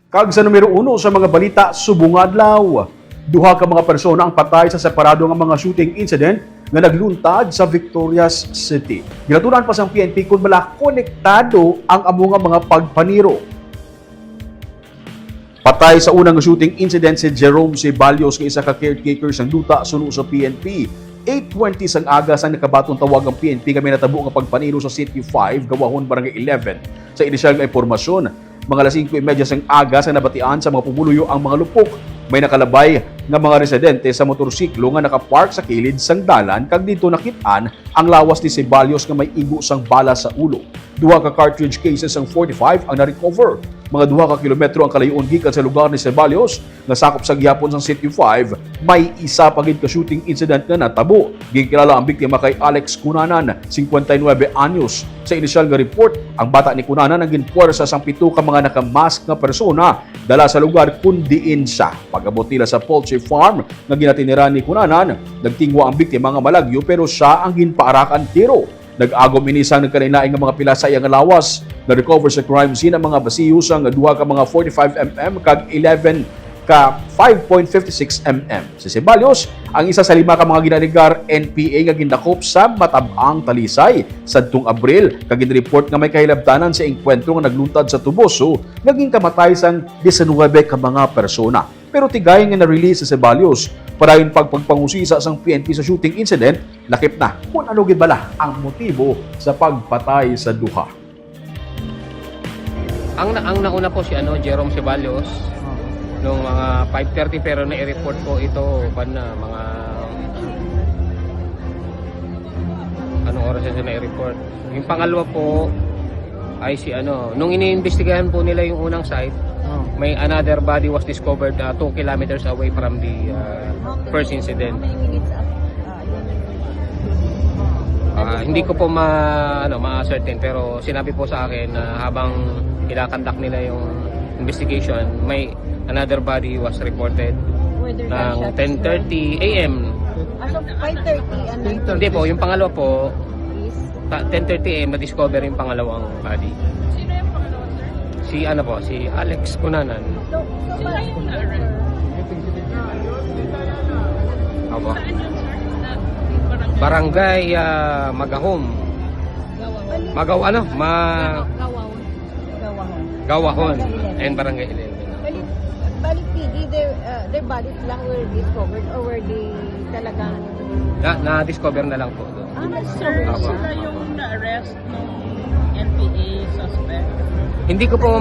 Kag sa numero 1 sa mga balita subong adlaw. Duha ka mga persona ang patay sa separado nga mga shooting incident nga nagluntad sa Victorias City. Ginatunan pa sa PNP kung bala konektado ang amo nga mga pagpaniro. Patay sa unang shooting incident si Jerome Ceballos nga isa ka caretaker sang duta suno sa PNP. 8:20 sang aga sang nakabatong tawag ang PNP kami natabo nga pagpaniro sa City 5 Gawahon Barangay 11. Sa inisyal nga impormasyon, mga alas 5:30 sang aga sa nabatian sa mga pumuluyo ang mga lupok. May nakalabay nga mga residente sa motorsiklo nga nakapark sa kilid sang dalan kag dito nakit-an ang lawas ni Ceballos nga may igo sang bala sa ulo. Duha ka cartridge cases ang 45 ang na-recover. Mga 2 ka kilometro ang kalayon gikan sa lugar ni Ceballos nga sakop sa gihapon sang City 5. May isa pa gid ka shooting incident nga natabo. Gikilala ang biktima kay Alex Cunanan, 59 anyos. Sa inisyal nga report, ang bata ni Cunanan ang ginpuwersa sang 7 ka mga nakamask nga persona dala sa lugar kun diin siya. Pag-abot nila sa poultry farm nga ginatiniran ni Cunanan, nagtingwa ang biktima nga malagyo pero siya ang ginpaarakan tiro. Nag-agom inisang nagkalinaing nga mga pilasay ang lawas. Na-recover sa crime scene ang mga basiyo sang 2 ka mga 45mm kag 11 ka 5.56 mm. Si Ceballos, ang isa sa 5 ka mga ginaligar NPA nga gindakop sa Matabang Talisay sadtong Abril kag ginreport nga may kahilabtanan sa engkwentro nga nagluntad sa Tuboso naging kamatay sang 19 ka mga persona. Pero tigay nga na-release si Ceballos para yung pagpangusisa sang PNP sa shooting incident, lakip na kung ano gid bala ang motibo sa pagpatay sa duha. Ang nauna po si Jerome Ceballos nung mga 5:30 pero na-report ko ito mga anong oras na na-report. Yung pangalawa po ay si nung iniimbestigahan po nila yung unang site, may another body was discovered 2 kilometers away from the first incident. Hindi ko po ma-ascertain pero sinabi po sa akin na habang kinakandak nila yung investigation, may another body was reported ng 10:30 AM. As of 5:30 and 9:30. Hindi po, yung pangalawa po 10:30 AM na-discover yung pangalawang body. Sino yung pangalawa, sir? Si Alex Cunanan. Sila yung na-arrest. Opo. Saan yun, sir? Barangay Magahom. Gawahon. Gawahon and Barangay 11. Balik PD, their bodies lang were discovered or were they talagang... Na-discover na lang po doon. Sir, Opo. sila yung na-arrest ng NPA suspect. Hindi ko po